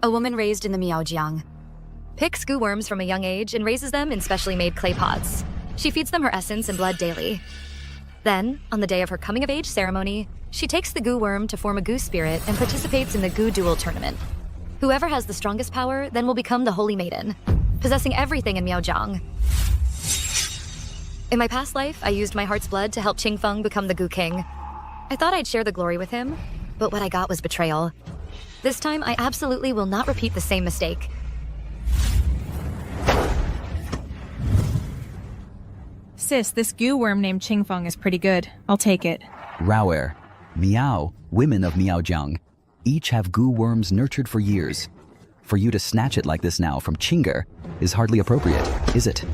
a woman raised in the Miaojiang. Picks goo worms from a young age and raises them in specially made clay pots. She feeds them her essence and blood daily. Then, on the day of her coming-of-age ceremony, she takes the goo worm to form a goo spirit and participates in the goo duel tournament. Whoever has the strongest power then will become the Holy Maiden, possessing everything in Miaojiang. In my past life, I used my heart's blood to help Qingfeng become the Goo King. I thought I'd share the glory with him, but what I got was betrayal. This time, I absolutely will not repeat the same mistake. Sis, this goo worm named Qingfeng is pretty good. I'll take it. Raoer, Miao, women of Miaojiang, each have goo worms nurtured for years. For you to snatch it like this now from Qing'er is hardly appropriate, is it?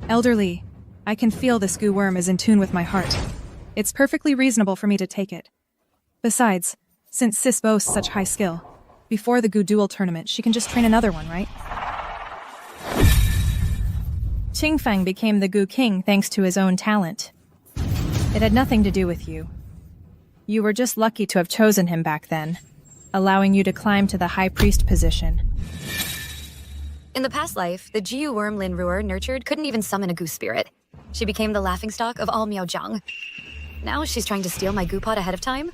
Elderly, I can feel this goo worm is in tune with my heart. It's perfectly reasonable for me to take it. Besides, since Sis boasts such high skill, before the goo duel tournament, she can just train another one, right? Qingfeng became the Goo King thanks to his own talent. It had nothing to do with you. You were just lucky to have chosen him back then, allowing you to climb to the High Priest position. In the past life, the Jiu worm Lin Ruer nurtured couldn't even summon a goo spirit. She became the laughingstock of all Miaojiang. Now she's trying to steal my goo pot ahead of time?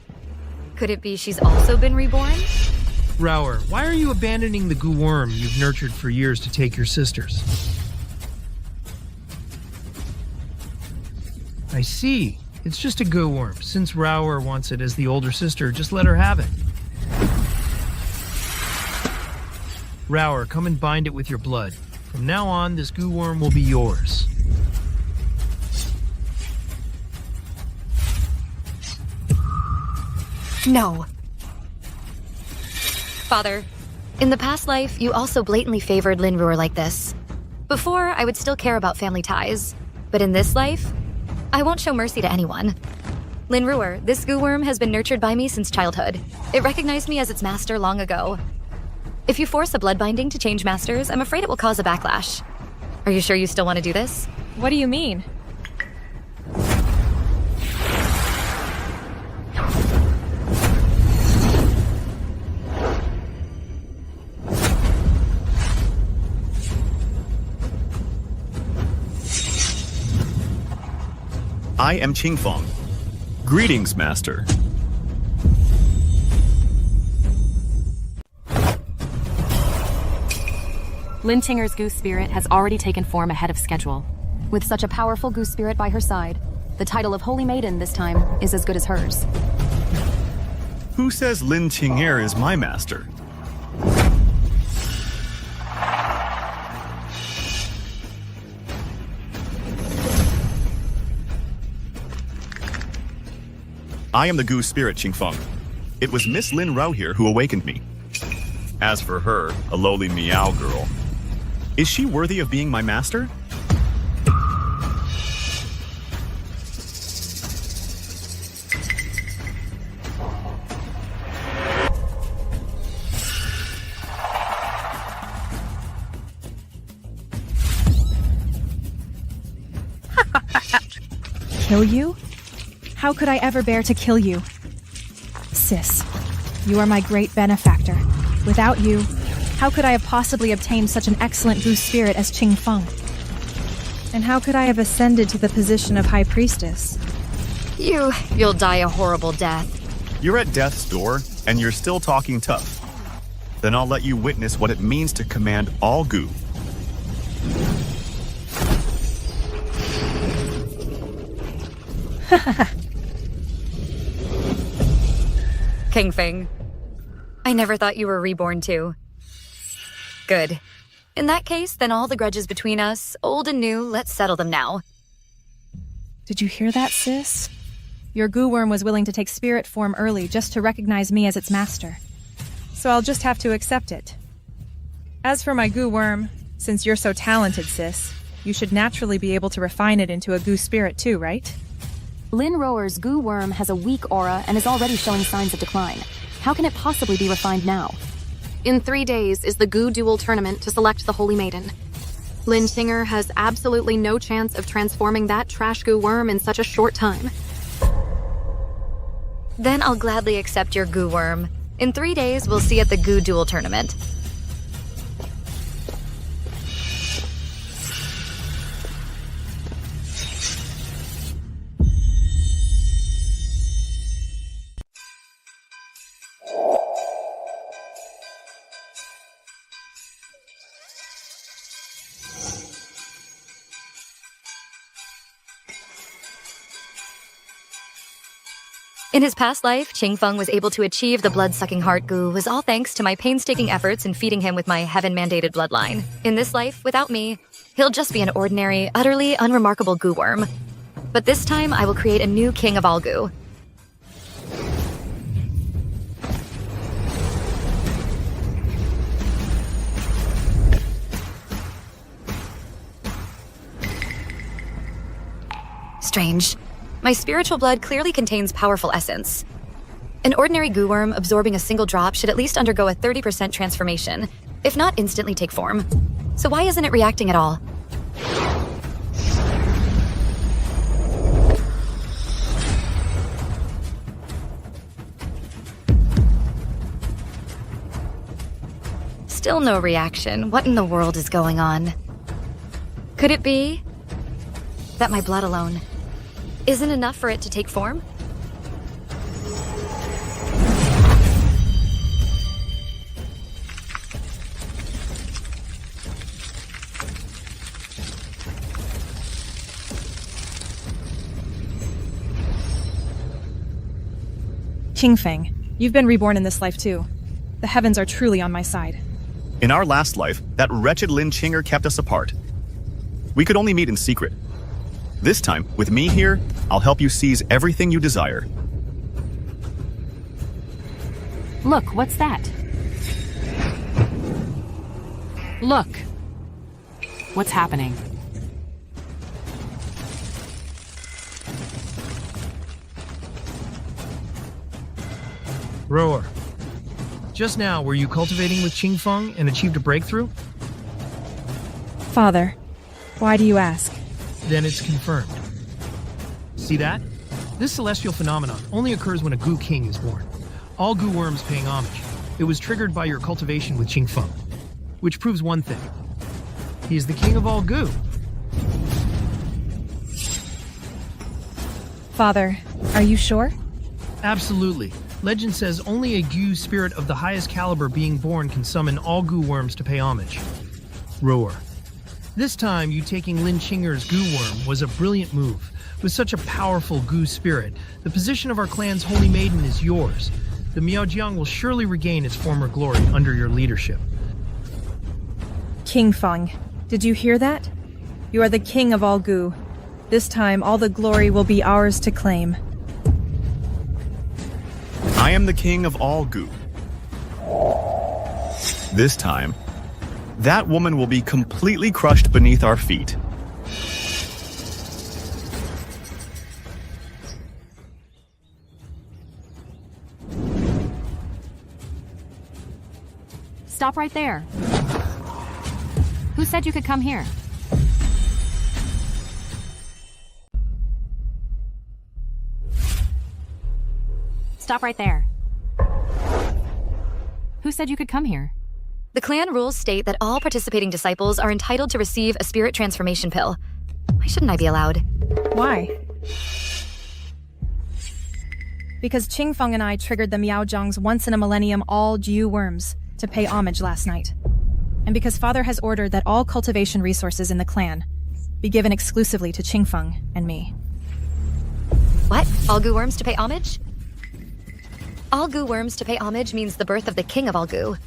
Could it be she's also been reborn? Raoer, why are you abandoning the goo worm you've nurtured for years to take your sisters? I see. It's just a goo worm. Since Raoer wants it as the older sister, just let her have it. Raoer, come and bind it with your blood. From now on, this goo worm will be yours. No. Father, in the past life, you also blatantly favored Lin Ruer like this. Before, I would still care about family ties. But in this life, I won't show mercy to anyone. Lin Ruer, this goo worm has been nurtured by me since childhood. It recognized me as its master long ago. If you force a blood binding to change masters, I'm afraid it will cause a backlash. Are you sure you still want to do this? What do you mean? I am Qingfeng. Greetings, Master. Lin Tinger's Goose Spirit has already taken form ahead of schedule. With such a powerful Goose Spirit by her side, the title of Holy Maiden this time is as good as hers. Who says Lin Qing'er is my master? I am the Goose Spirit, Qingfeng. It was Miss Lin Rao here who awakened me. As for her, a lowly Miao girl, is she worthy of being my master? Kill you? How could I ever bear to kill you? Sis, you are my great benefactor. Without you, how could I have possibly obtained such an excellent Goose Spirit as Qingfeng? And how could I have ascended to the position of High Priestess? You'll die a horrible death. You're at death's door, and you're still talking tough. Then I'll let you witness what it means to command all goo. Qingfeng, I never thought you were reborn too. Good. In that case, then all the grudges between us, old and new, let's settle them now. Did you hear that, sis? Your goo worm was willing to take spirit form early just to recognize me as its master. So I'll just have to accept it. As for my goo worm, since you're so talented, sis, you should naturally be able to refine it into a goo spirit too, right? Lin Roer's goo worm has a weak aura and is already showing signs of decline. How can it possibly be refined now? In 3 days is the Goo Duel tournament to select the Holy Maiden. Lin Tinger has absolutely no chance of transforming that trash goo worm in such a short time. Then I'll gladly accept your goo worm. In 3 days, we'll see at the Goo Duel Tournament. In his past life, Qingfeng was able to achieve the blood-sucking heart Goo was all thanks to my painstaking efforts in feeding him with my heaven-mandated bloodline. In this life, without me, he'll just be an ordinary, utterly unremarkable Goo worm. But this time, I will create a new king of all Goo. Strange. My spiritual blood clearly contains powerful essence. An ordinary goo worm absorbing a single drop should at least undergo a 30% transformation, if not instantly take form. So why isn't it reacting at all? Still no reaction. What in the world is going on? Could it be that my blood alone isn't enough for it to take form? Qingfeng, you've been reborn in this life too. The heavens are truly on my side. In our last life, that wretched Lin Qinger kept us apart. We could only meet in secret. This time, with me here, I'll help you seize everything you desire. Look, what's that? Look. What's happening? Rower, just now were you cultivating with Qingfeng and achieved a breakthrough? Father, why do you ask? Then it's confirmed. See that? This celestial phenomenon only occurs when a Goo King is born. All Goo worms paying homage. It was triggered by your cultivation with Qingfeng, which proves one thing. He is the king of all Goo. Father, are you sure? Absolutely. Legend says only a Goo spirit of the highest caliber being born can summon all Goo worms to pay homage. Rower. This time, you taking Lin Qinger's Goo worm was a brilliant move. With such a powerful Goo spirit, the position of our clan's Holy Maiden is yours. The Miaojiang will surely regain its former glory under your leadership. Qingfeng, did you hear that? You are the king of all Goo. This time, all the glory will be ours to claim. I am the king of all Goo. This time, that woman will be completely crushed beneath our feet. Stop right there. Who said you could come here? Stop right there. Who said you could come here? The clan rules state that all participating disciples are entitled to receive a spirit transformation pill. Why shouldn't I be allowed? Why? Because Qingfeng and I triggered the Miaojiang's once-in-a-millennium all-Jiu worms to pay homage last night. And because Father has ordered that all cultivation resources in the clan be given exclusively to Qingfeng and me. What? All Goo worms to pay homage? All Goo worms to pay homage means the birth of the king of all Goo.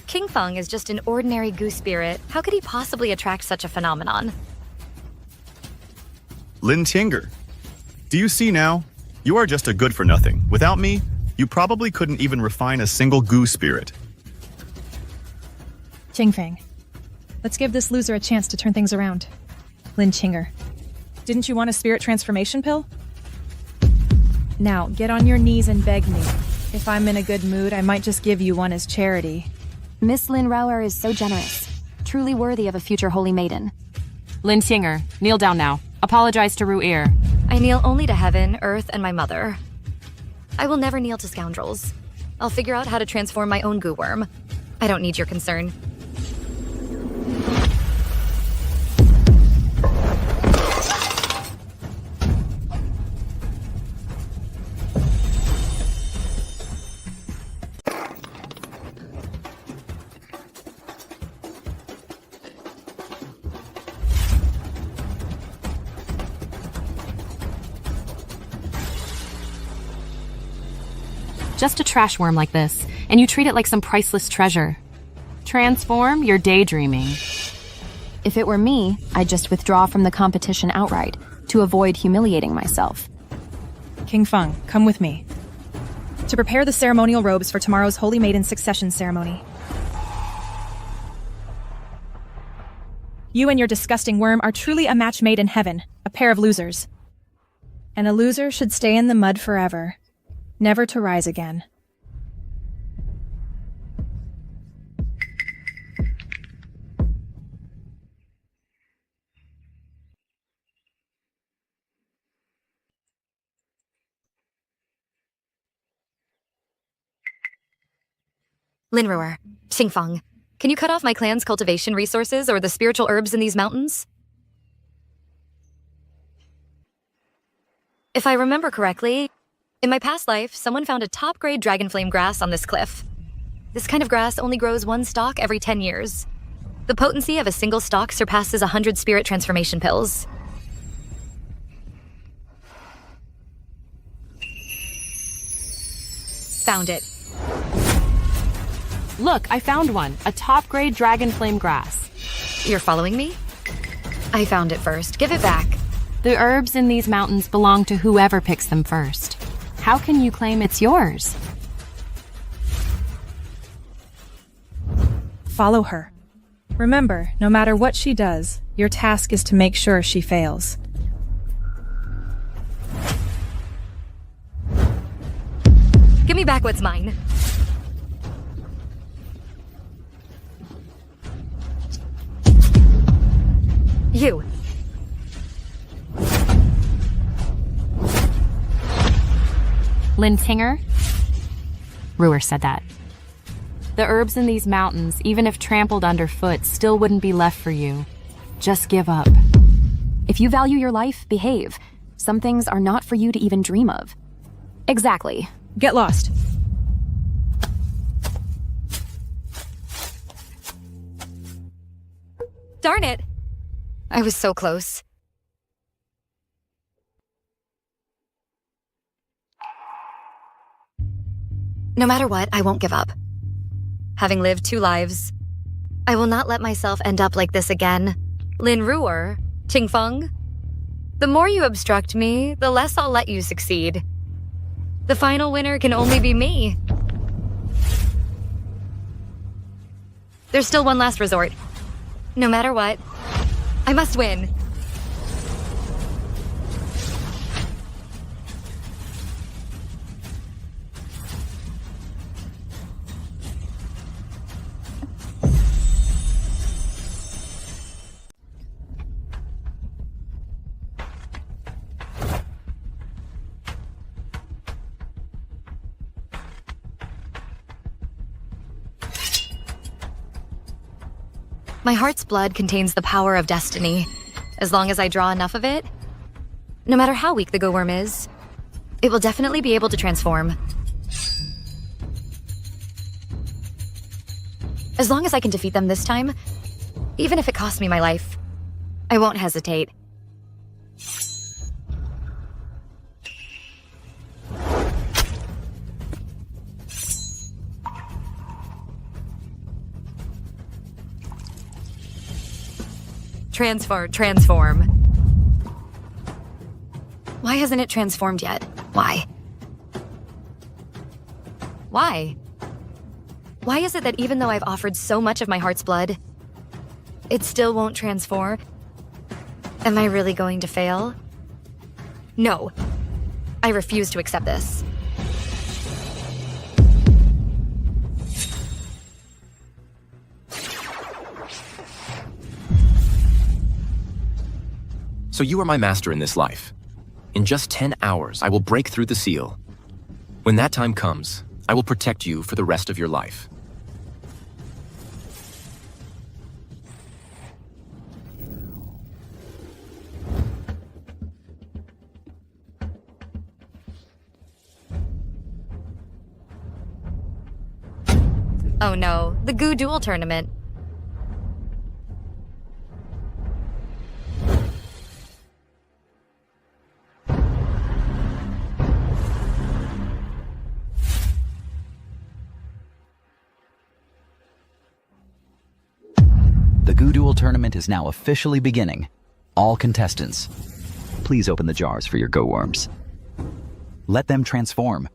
Qingfeng is just an ordinary Goo spirit. How could he possibly attract such a phenomenon? Lin Qinger, do you see now? You are just a good-for-nothing. Without me, you probably couldn't even refine a single Goo spirit. Qingfeng, let's give this loser a chance to turn things around. Lin Qinger, didn't you want a spirit transformation pill? Now, get on your knees and beg me. If I'm in a good mood, I might just give you one as charity. Miss Lin Rauer is so generous. Truly worthy of a future Holy Maiden. Lin Qinger, kneel down now. Apologize to Ru'ir. I kneel only to heaven, earth, and my mother. I will never kneel to scoundrels. I'll figure out how to transform my own goo worm. I don't need your concern. Just a trash worm like this, and you treat it like some priceless treasure. Transform? You're daydreaming. If it were me, I'd just withdraw from the competition outright, to avoid humiliating myself. King Feng, come with me. To prepare the ceremonial robes for tomorrow's Holy Maiden succession ceremony. You and your disgusting worm are truly a match made in heaven, a pair of losers. And a loser should stay in the mud forever, never to rise again. Linruer, Xingfang, can you cut off my clan's cultivation resources or the spiritual herbs in these mountains? If I remember correctly, in my past life, someone found a top-grade dragonflame grass on this cliff. This kind of grass only grows one stalk every 10 years. The potency of a single stalk surpasses 100 spirit transformation pills. Found it. Look, I found one. A top-grade dragon flame grass. You're following me? I found it first. Give it back. The herbs in these mountains belong to whoever picks them first. How can you claim it's yours? Follow her. Remember, no matter what she does, your task is to make sure she fails. Give me back what's mine. You. Lin Tinger? Ruer said that. The herbs in these mountains, even if trampled underfoot, still wouldn't be left for you. Just give up. If you value your life, behave. Some things are not for you to even dream of. Exactly. Get lost. Darn it! I was so close. No matter what, I won't give up. Having lived 2 lives, I will not let myself end up like this again. Lin Ruer, Qingfeng, the more you obstruct me, the less I'll let you succeed. The final winner can only be me. There's still one last resort. No matter what, I must win. My heart's blood contains the power of destiny. As long as I draw enough of it, no matter how weak the go worm is, it will definitely be able to transform. As long as I can defeat them this time, even if it costs me my life, I won't hesitate. Transform. Why hasn't it transformed yet? Why? Why? Why is it that even though I've offered so much of my heart's blood, it still won't transform? Am I really going to fail? No. I refuse to accept this. So you are my master in this life. In just 10 hours, I will break through the seal. When that time comes, I will protect you for the rest of your life. Oh no, the Goo Duel Tournament. The Goo Duel Tournament is now officially beginning. All contestants, please open the jars for your Go Worms. Let them transform.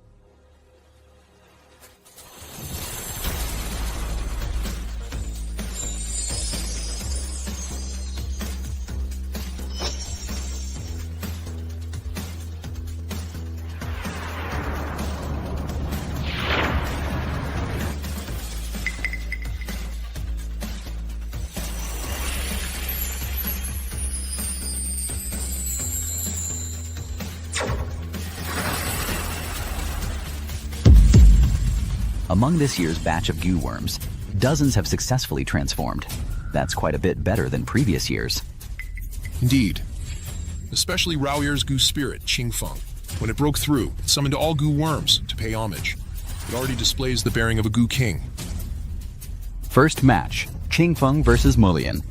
Among this year's batch of Goo Worms, dozens have successfully transformed. That's quite a bit better than previous years. Indeed. Especially Raoyer's Goo Spirit, Qingfeng. When it broke through, it summoned all Goo Worms to pay homage. It already displays the bearing of a Goo King. First match, Qingfeng versus Mullion.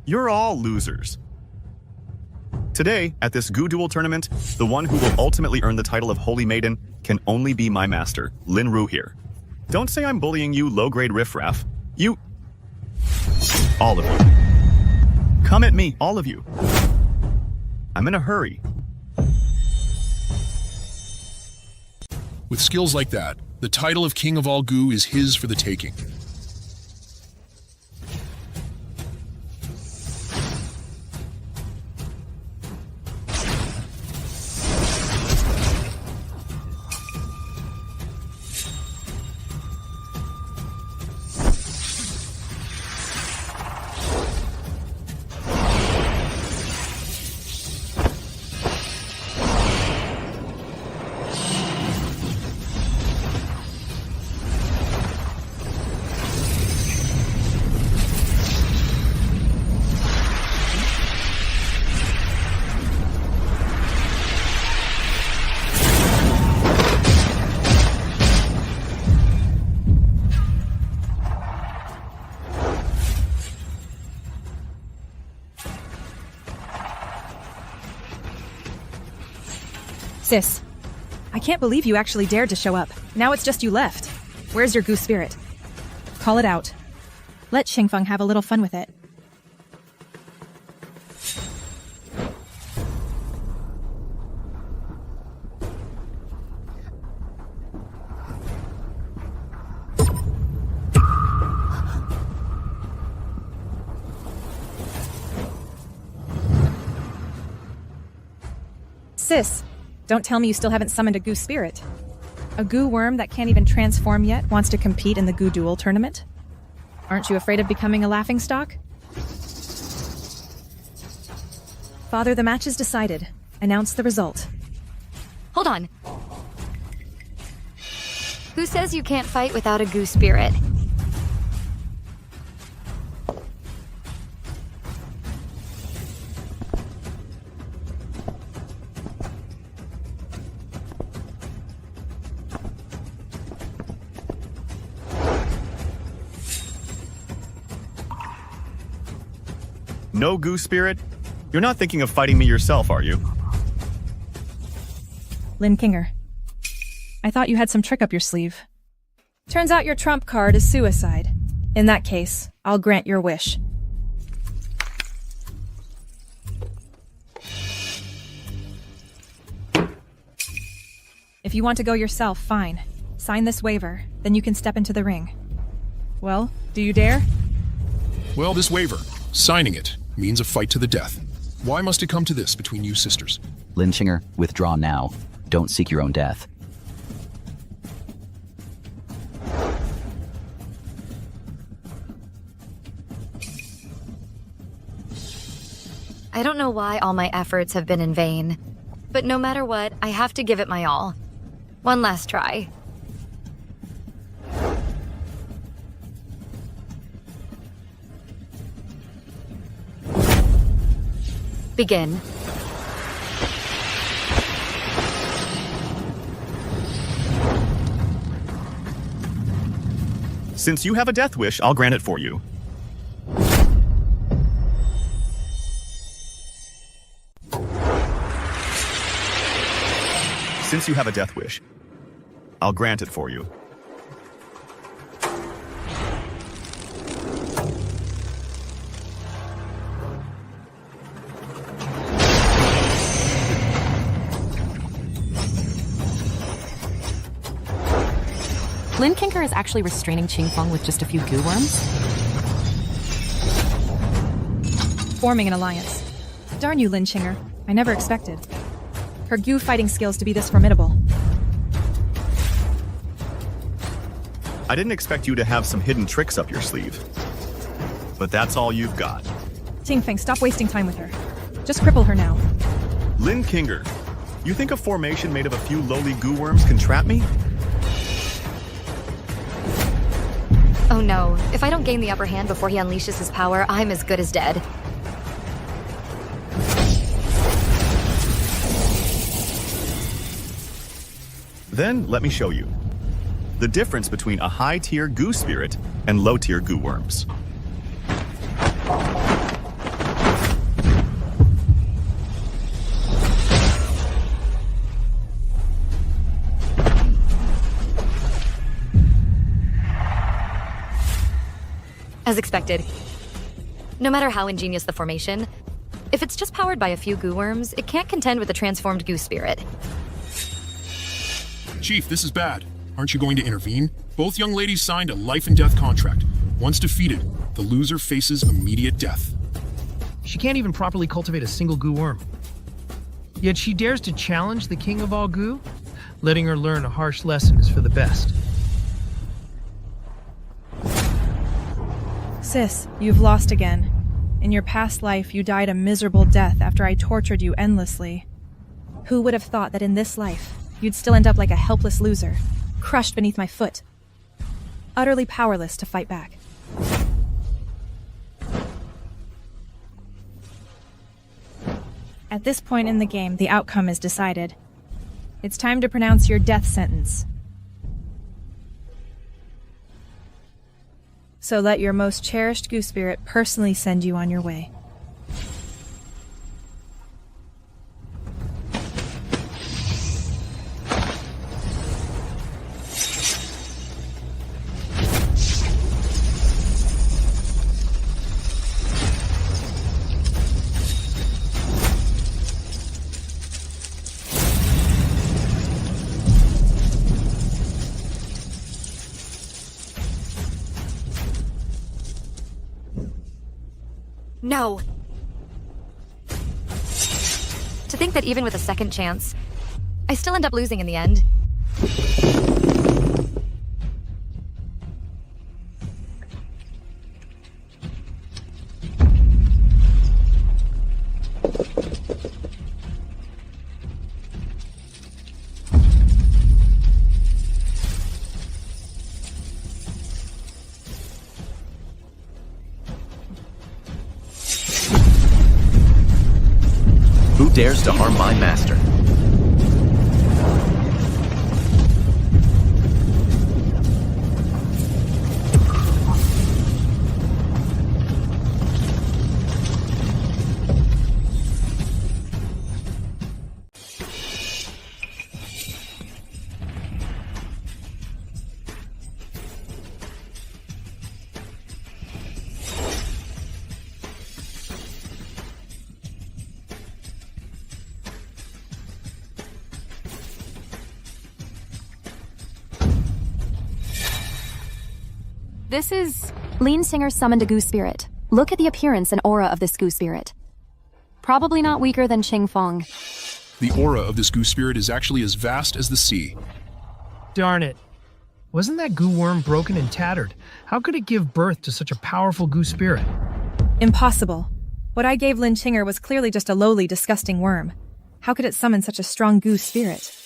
You're all losers. Today, at this Goo Duel tournament, the one who will ultimately earn the title of Holy Maiden can only be my master, Lin Ru here. Don't say I'm bullying you, low-grade riffraff. You... all of you. Come at me, all of you. I'm in a hurry. With skills like that, the title of King of all Goo is his for the taking. Sis, I can't believe you actually dared to show up. Now it's just you left. Where's your Goo Spirit? Call it out. Let Qingfeng have a little fun with it. Sis, don't tell me you still haven't summoned a Goo Spirit. A Goo Worm that can't even transform yet wants to compete in the Goo Duel tournament? Aren't you afraid of becoming a laughingstock? Father, the match is decided. Announce the result. Hold on. Who says you can't fight without a Goo Spirit? No Goo Spirit? You're not thinking of fighting me yourself, are you? Lin Kinger, I thought you had some trick up your sleeve. Turns out your trump card is suicide. In that case, I'll grant your wish. If you want to go yourself, fine. Sign this waiver, then you can step into the ring. Well, do you dare? Well, this waiver, Signing it means a fight to the death. Why must it come to this between you sisters? Linchinger, withdraw now. Don't seek your own death. I don't know why all my efforts have been in vain, but no matter what, I have to give it my all. One last try. Begin. Since you have a death wish, I'll grant it for you. Since you have a death wish, I'll grant it for you. Lin Kinker is actually restraining Qingfeng with just a few goo worms? Forming an alliance. Darn you, Linchinger. I never expected her goo fighting skills to be this formidable. I didn't expect you to have some hidden tricks up your sleeve. But that's all you've got. Qingfeng, stop wasting time with her. Just cripple her now. Lin Kinger, you think a formation made of a few lowly goo worms can trap me? Oh no, if I don't gain the upper hand before he unleashes his power, I'm as good as dead. Then let me show you the difference between a high-tier goo spirit and low-tier goo worms. As expected. No matter how ingenious the formation, if it's just powered by a few goo worms, it can't contend with a transformed goo spirit. Chief, this is bad. Aren't you going to intervene? Both young ladies signed a life and death contract. Once defeated, the loser faces immediate death. She can't even properly cultivate a single goo worm. Yet she dares to challenge the king of all goo? Letting her learn a harsh lesson is for the best. Sis, you've lost again. In your past life, you died a miserable death after I tortured you endlessly. Who would have thought that in this life, you'd still end up like a helpless loser, crushed beneath my foot, utterly powerless to fight back. At this point in the game, the outcome is decided. It's time to pronounce your death sentence. So let your most cherished goo spirit personally send you on your way. No! To think that even with a second chance, I still end up losing in the end. Who dares to harm my master? This is... Lean Singer summoned a goo spirit. Look at the appearance and aura of this goo spirit. Probably not weaker than Qingfeng. The aura of this goo spirit is actually as vast as the sea. Darn it. Wasn't that goo worm broken and tattered? How could it give birth to such a powerful goo spirit? Impossible. What I gave Lin Qinger was clearly just a lowly, disgusting worm. How could it summon such a strong goo spirit?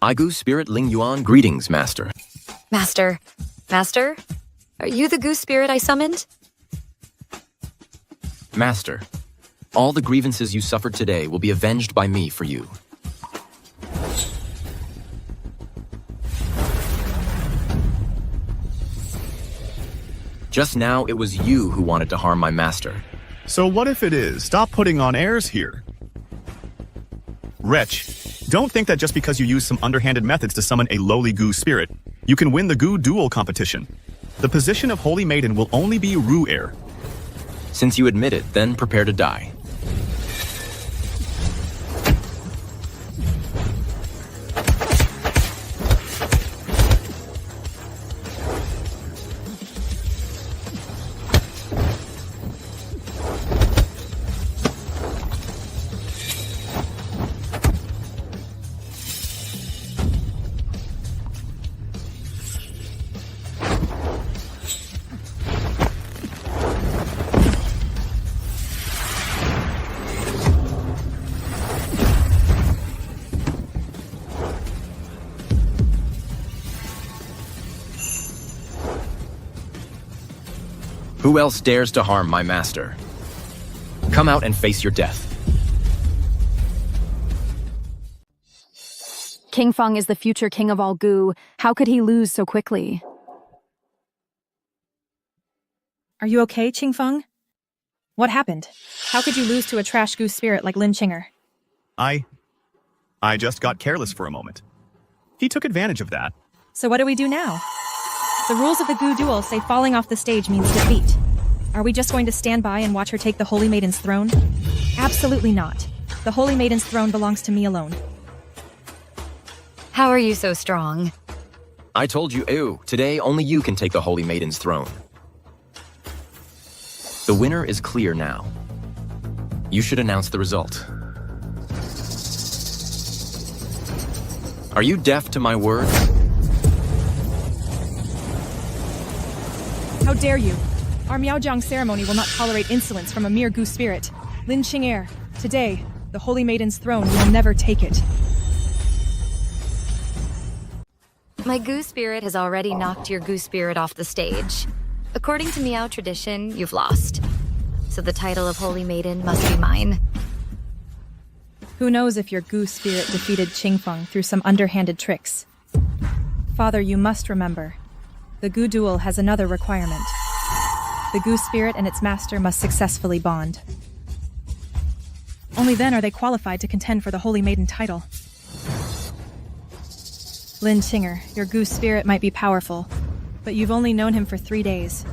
I goo spirit Ling Yuan, greetings, Master. Master. Master? Are you the goo spirit I summoned? Master, all the grievances you suffered today will be avenged by me for you. Just now, it was you who wanted to harm my master. So what if it is? Stop putting on airs here. Wretch, don't think that just because you use some underhanded methods to summon a lowly goo spirit, you can win the goo duel competition. The position of Holy Maiden will only be Ru heir. Since you admit it, then prepare to die. Who else dares to harm my master? Come out and face your death. Qingfeng is the future king of all goo. How could he lose so quickly? Are you okay, Qingfeng? What happened? How could you lose to a trash goo spirit like Lin Qinger? I just got careless for a moment. He took advantage of that. So what do we do now? The rules of the goo duel say falling off the stage means defeat. Are we just going to stand by and watch her take the Holy Maiden's throne? Absolutely not. The Holy Maiden's throne belongs to me alone. How are you so strong? I told you, today only you can take the Holy Maiden's throne. The winner is clear now. You should announce the result. Are you deaf to my words? How dare you? Our Miaojiang ceremony will not tolerate insolence from a mere goo spirit. Lin Qinger, today, the Holy Maiden's throne will never take it. My goo spirit has already knocked your goo spirit off the stage. According to Miao tradition, you've lost. So the title of Holy Maiden must be mine. Who knows if your goo spirit defeated Qingfeng through some underhanded tricks? Father, you must remember, the goo duel has another requirement. The goo spirit and its master must successfully bond. Only then are they qualified to contend for the Holy Maiden title. Lin Qinger, your goo spirit might be powerful, but you've only known him for 3 days,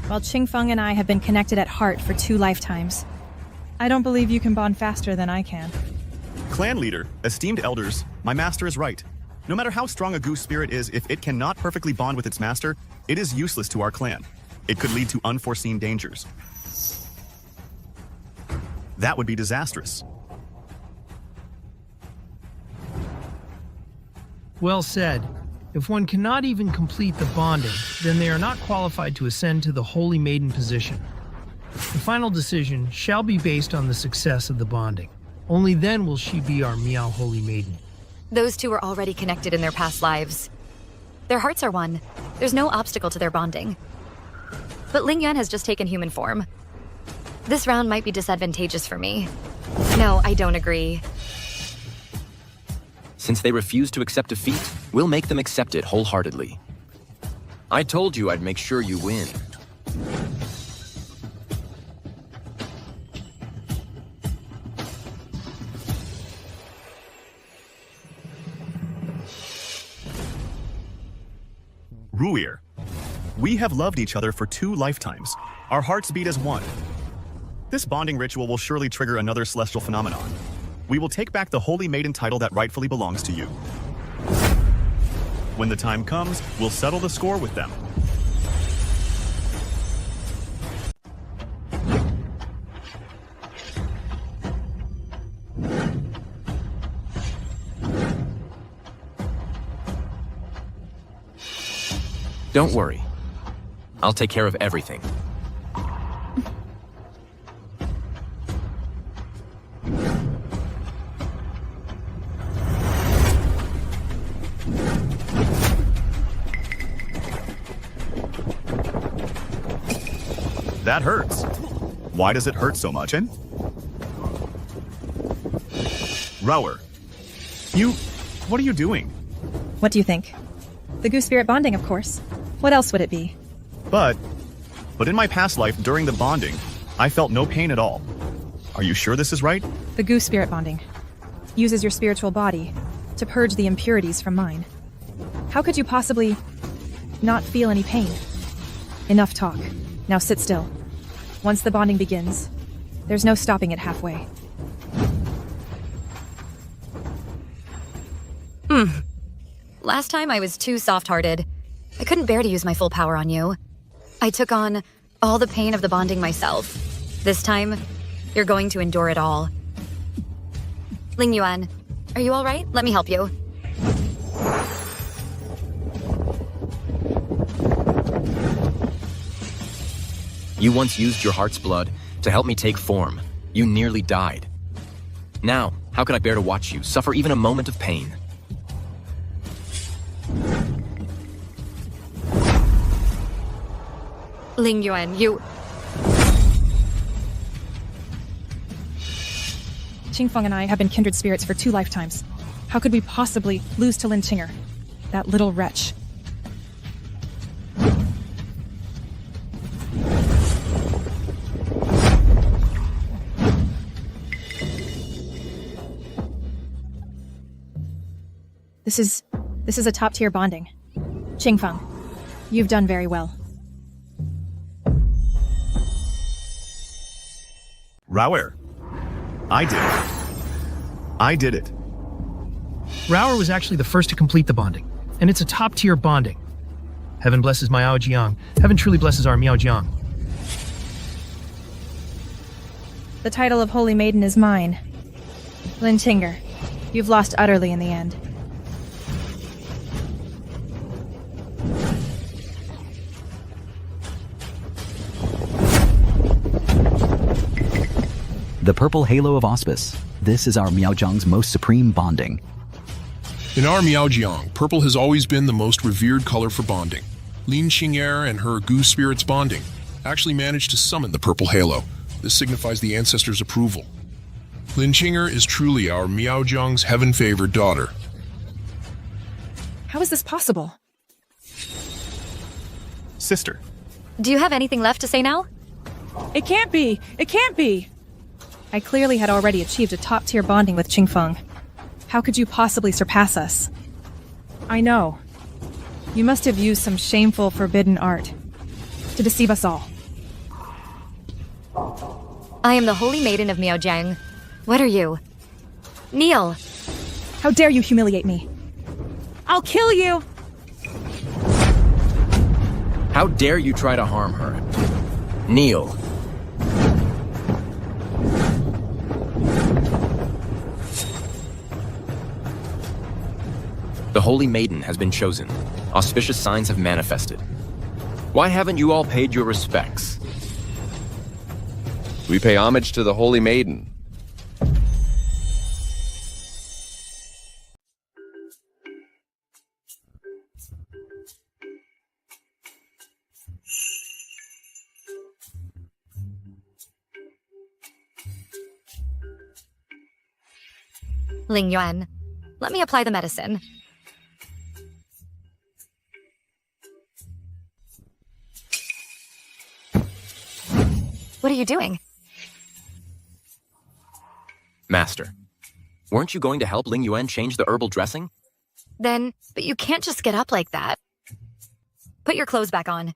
while Qingfeng and I have been connected at heart for 2 lifetimes. I don't believe you can bond faster than I can. Clan leader, esteemed elders, my master is right. No matter how strong a goo spirit is, if it cannot perfectly bond with its master, it is useless to our clan. It could lead to unforeseen dangers. That would be disastrous. Well said. If one cannot even complete the bonding, then they are not qualified to ascend to the Holy Maiden position. The final decision shall be based on the success of the bonding. Only then will she be our Miao Holy Maiden. Those two are already connected in their past lives. Their hearts are one. There's no obstacle to their bonding. But Ling Yuan has just taken human form. This round might be disadvantageous for me. No, I don't agree. Since they refuse to accept defeat, we'll make them accept it wholeheartedly. I told you I'd make sure you win. Ruir, we have loved each other for 2 lifetimes. Our hearts beat as one. This bonding ritual will surely trigger another celestial phenomenon. We will take back the Holy Maiden title that rightfully belongs to you. When the time comes, we'll settle the score with them. Don't worry. I'll take care of everything. That hurts. Why does it hurt so much, and? Rower, what are you doing? What do you think? The goo spirit bonding, of course. What else would it be? But in my past life, during the bonding, I felt no pain at all. Are you sure this is right? The goo spirit bonding uses your spiritual body to purge the impurities from mine. How could you possibly not feel any pain? Enough talk. Now sit still. Once the bonding begins, there's no stopping it halfway. Last time I was too soft-hearted. I couldn't bear to use my full power on you. I took on all the pain of the bonding myself. This time, you're going to endure it all. Ling Yuan, are you all right? Let me help you. You once used your heart's blood to help me take form. You nearly died. Now, how could I bear to watch you suffer even a moment of pain? Ling Yuan, Qingfeng and I have been kindred spirits for 2 lifetimes. How could we possibly lose to Lin Qinger? That little wretch. This is a top-tier bonding. Qingfeng, you've done very well. Rower, I did it. Rower was actually the first to complete the bonding, and it's a top-tier bonding. Heaven blesses Miao Jiang. Heaven truly blesses our Miao Jiang. The title of Holy Maiden is mine. Lin Qinger, you've lost utterly in the end. The purple halo of auspice. This is our Miaojiang's most supreme bonding. In our Miaojiang, purple has always been the most revered color for bonding. Lin Qinger and her goo spirits bonding actually managed to summon the purple halo. This signifies the ancestors' approval. Lin Qinger is truly our Miaojiang's heaven-favored daughter. How is this possible? Sister, do you have anything left to say now? It can't be! It can't be! I clearly had already achieved a top-tier bonding with Qingfeng. How could you possibly surpass us? I know. You must have used some shameful, forbidden art to deceive us all. I am the Holy Maiden of Miaojiang. What are you? Kneel! How dare you humiliate me? I'll kill you! How dare you try to harm her? Kneel. The Holy Maiden has been chosen. Auspicious signs have manifested. Why haven't you all paid your respects? We pay homage to the Holy Maiden. Ling Yuan, let me apply the medicine. What are you doing? Master, weren't you going to help Ling Yuan change the herbal dressing? But you can't just get up like that. Put your clothes back on.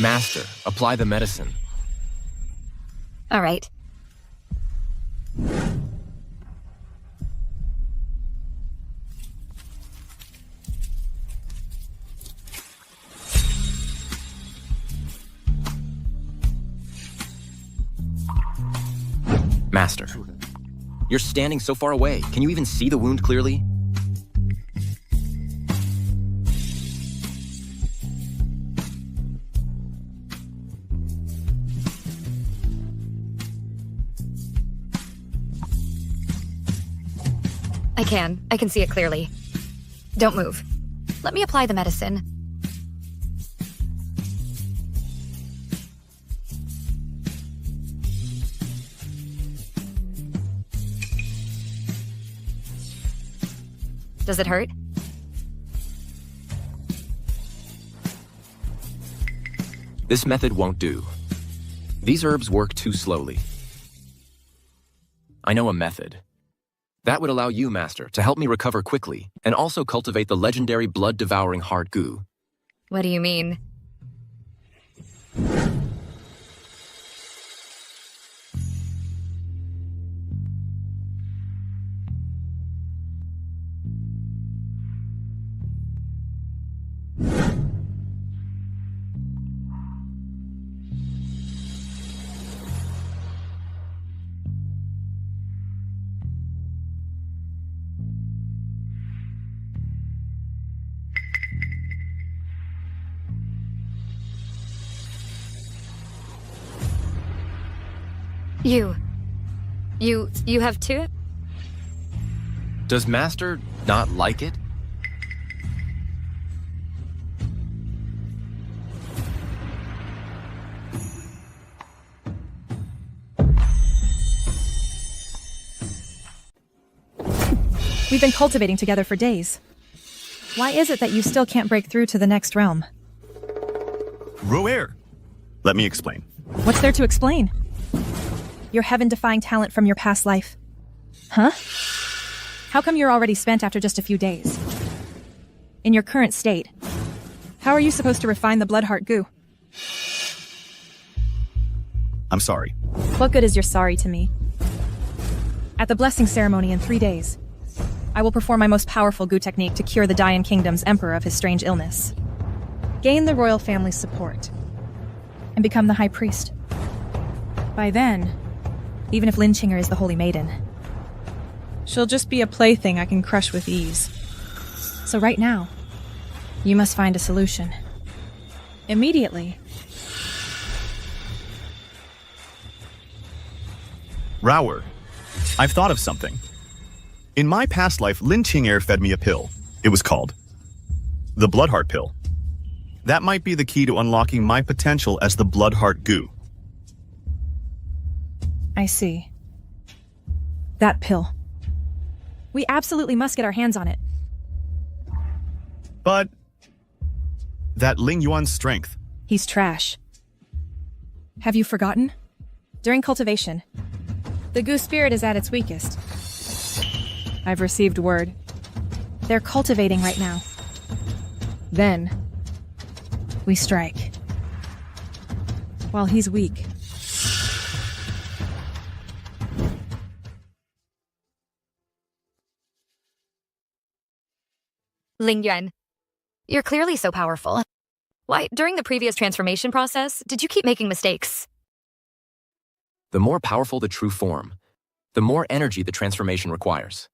Master, apply the medicine. All right. Master, you're standing so far away. Can you even see the wound clearly? I can see it clearly. Don't move. Let me apply the medicine. Does it hurt? This method won't do. These herbs work too slowly. I know a method. That would allow you, Master, to help me recover quickly, and also cultivate the legendary blood-devouring heart goo. What do you mean? You have two? Does Master not like it? We've been cultivating together for days. Why is it that you still can't break through to the next realm? Roer! Let me explain. What's there to explain? Your heaven-defying talent from your past life. Huh? How come you're already spent after just a few days? In your current state, how are you supposed to refine the blood heart goo? I'm sorry. What good is your sorry to me? At the blessing ceremony in 3 days, I will perform my most powerful goo technique to cure the Dayan Kingdom's emperor of his strange illness. Gain the royal family's support, and become the high priest. By then, even if Lin Qinger is the Holy Maiden, she'll just be a plaything I can crush with ease. So right now, you must find a solution. Immediately. Rower, I've thought of something. In my past life, Lin Qinger fed me a pill. It was called the Bloodheart Pill. That might be the key to unlocking my potential as the Bloodheart Goo. I see. That pill. We absolutely must get our hands on it. But that Ling Yuan's strength. He's trash. Have you forgotten? During cultivation, the goo spirit is at its weakest. I've received word. They're cultivating right now. Then, we strike. While he's weak. Ling Yuan, you're clearly so powerful. Why, during the previous transformation process, did you keep making mistakes? The more powerful the true form, the more energy the transformation requires.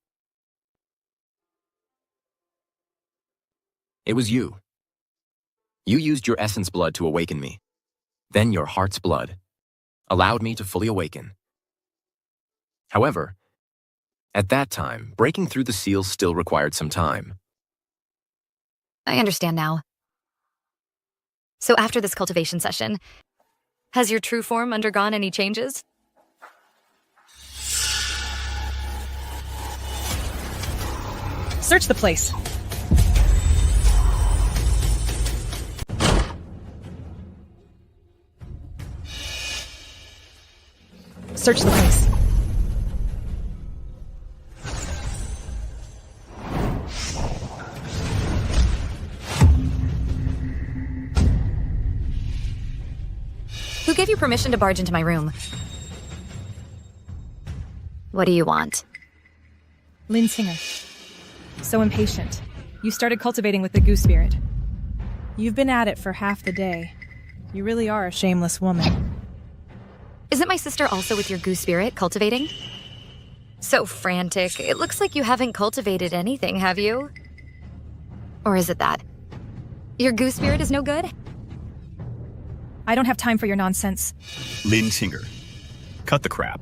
It was you. You used your essence blood to awaken me. Then your heart's blood allowed me to fully awaken. However, at that time, breaking through the seals still required some time. I understand now. So after this cultivation session, has your true form undergone any changes? Search the place. Search the place. Who gave you permission to barge into my room? What do you want? Lin Qinger. So impatient. You started cultivating with the goo spirit. You've been at it for half the day. You really are a shameless woman. Isn't my sister also with your goo spirit cultivating? So frantic. It looks like you haven't cultivated anything, have you? Or is it that? Your goo spirit is no good? I don't have time for your nonsense. Lin Qinger, cut the crap.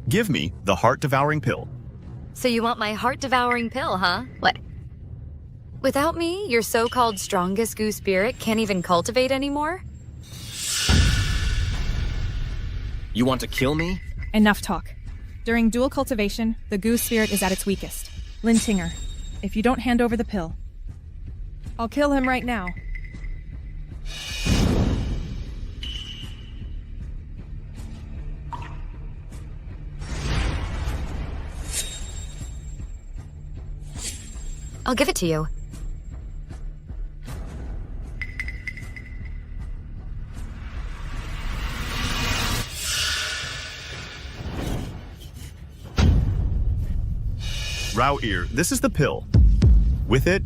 Give me the heart-devouring pill. So you want my heart-devouring pill, huh? What? Without me, your so-called strongest goo spirit can't even cultivate anymore? You want to kill me? Enough talk. During dual cultivation, the goo spirit is at its weakest. Lin Tinger, if you don't hand over the pill, I'll kill him right now. I'll give it to you. Rao-ear, this is the pill. With it,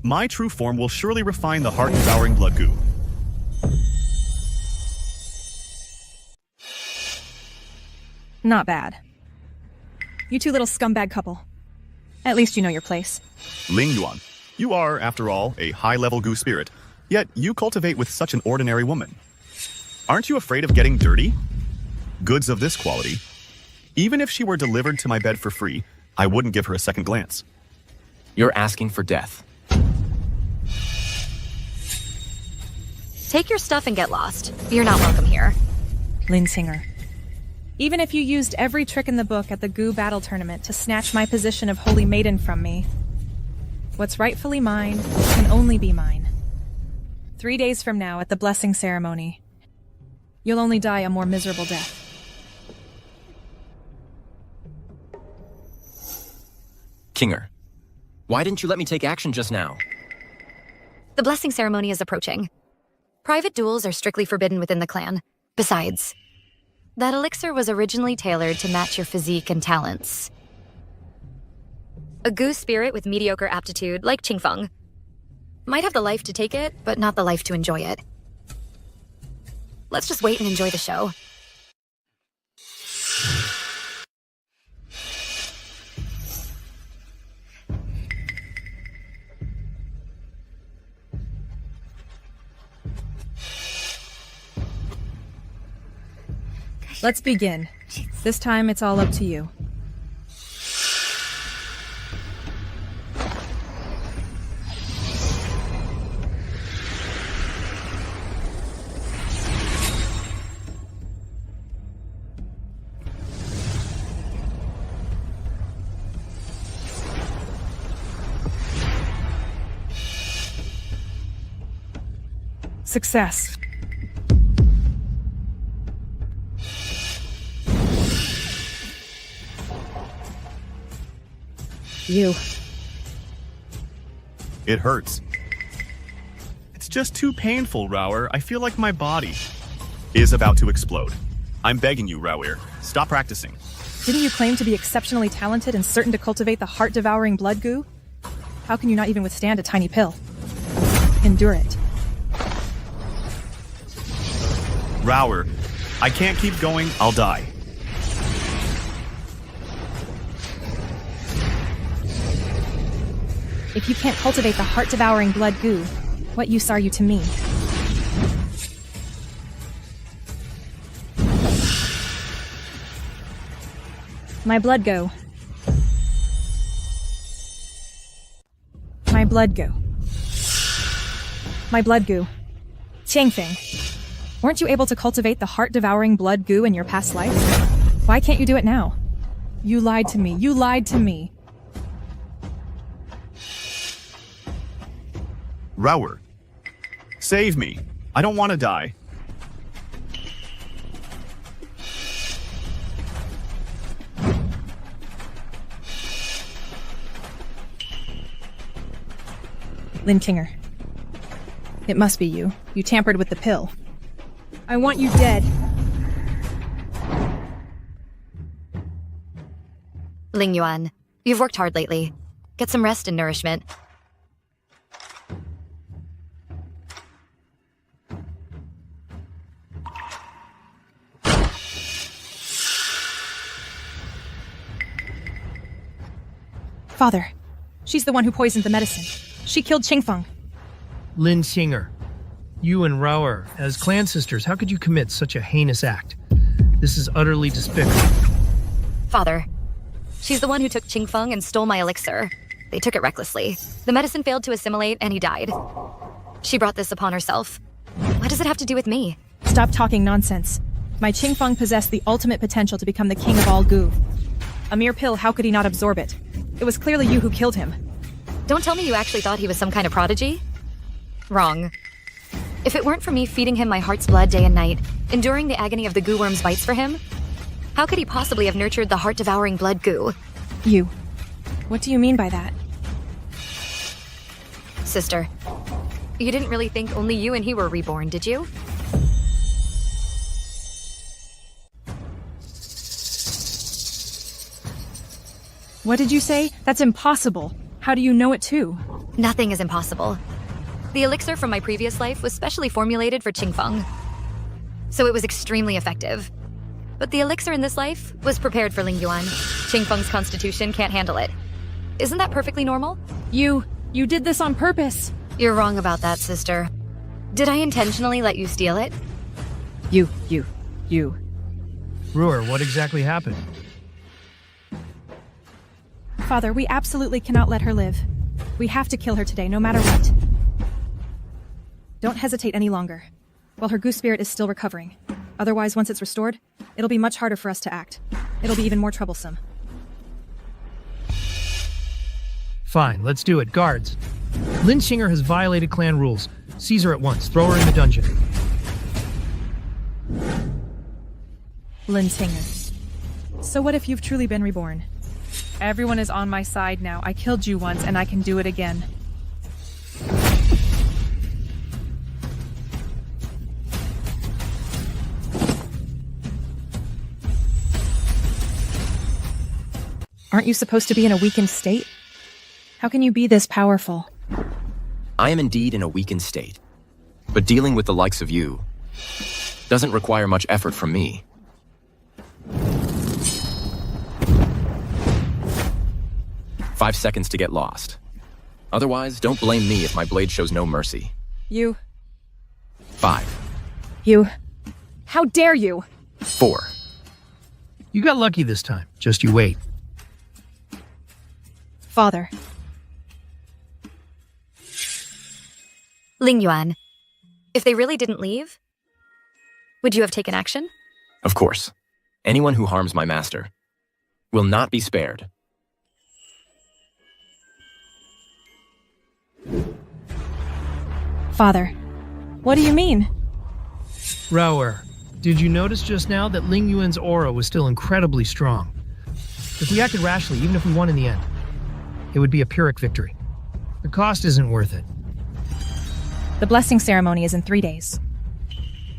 my true form will surely refine the heart-devouring blood goo. Not bad. You two little scumbag couple. At least you know your place. Ling Yuan, you are, after all, a high-level goo spirit, yet you cultivate with such an ordinary woman. Aren't you afraid of getting dirty? Goods of this quality. Even if she were delivered to my bed for free, I wouldn't give her a second glance. You're asking for death. Take your stuff and get lost. You're not welcome here. Lin Singer. Even if you used every trick in the book at the Goo Battle Tournament to snatch my position of Holy Maiden from me, what's rightfully mine can only be mine. 3 days from now at the blessing ceremony, you'll only die a more miserable death. Kinger, why didn't you let me take action just now? The blessing ceremony is approaching. Private duels are strictly forbidden within the clan. Besides, that elixir was originally tailored to match your physique and talents. A goo spirit with mediocre aptitude, like Qingfeng, might have the life to take it, but not the life to enjoy it. Let's just wait and enjoy the show. Let's begin. This time it's all up to you. Success. You. It hurts. It's just too painful, Rao-ear. I feel like my body is about to explode. I'm begging you, Rao-ear, stop practicing. Didn't you claim to be exceptionally talented and certain to cultivate the heart-devouring blood goo? How can you not even withstand a tiny pill? Endure it. Rao-ear, I can't keep going, I'll die. If you can't cultivate the heart-devouring blood goo, what use are you to me? My blood go. My blood go. My blood goo. Changfeng, weren't you able to cultivate the heart-devouring blood goo in your past life? Why can't you do it now? You lied to me. You lied to me. Rao-ear, save me. I don't want to die. Lin Kinger. It must be you. You tampered with the pill. I want you dead. Ling Yuan, you've worked hard lately. Get some rest and nourishment. Father, she's the one who poisoned the medicine. She killed Qingfeng. Lin Xinger, you and Raoer, as clan sisters, how could you commit such a heinous act? This is utterly despicable. Father, she's the one who took Qingfeng and stole my elixir. They took it recklessly. The medicine failed to assimilate and he died. She brought this upon herself. What does it have to do with me? Stop talking nonsense. My Qingfeng possessed the ultimate potential to become the king of all goo. A mere pill, how could he not absorb it? It was clearly you who killed him. Don't tell me you actually thought he was some kind of prodigy. Wrong. If it weren't for me feeding him my heart's blood day and night, enduring the agony of the goo worm's bites for him, how could he possibly have nurtured the heart-devouring blood goo? You. What do you mean by that? Sister, you didn't really think only you and he were reborn, did you? What did you say? That's impossible. How do you know it too? Nothing is impossible. The elixir from my previous life was specially formulated for Qingfeng, so it was extremely effective. But the elixir in this life was prepared for Ling Yuan. Qingfeng's constitution can't handle it. Isn't that perfectly normal? You did this on purpose. You're wrong about that, sister. Did I intentionally let you steal it? You. Ruhr, what exactly happened? Father, we absolutely cannot let her live. We have to kill her today, no matter what. Don't hesitate any longer, while her goose spirit is still recovering. Otherwise, once it's restored, it'll be much harder for us to act. It'll be even more troublesome. Fine, let's do it. Guards. Lin Xinger has violated clan rules. Seize her at once. Throw her in the dungeon. Lin Xinger. So what if you've truly been reborn? Everyone is on my side now. I killed you once, and I can do it again. Aren't you supposed to be in a weakened state? How can you be this powerful? I am indeed in a weakened state, but dealing with the likes of you doesn't require much effort from me. Five seconds to get lost. Otherwise, don't blame me if my blade shows no mercy. You. 5. You. How dare you? 4. You got lucky this time. Just you wait. Father. Ling Yuan, if they really didn't leave, would you have taken action? Of course. Anyone who harms my master will not be spared. Father. What do you mean? Raoer, did you notice just now that Ling Yuan's aura was still incredibly strong? If we acted rashly, even if we won in the end, it would be a Pyrrhic victory. The cost isn't worth it. The blessing ceremony is in 3 days.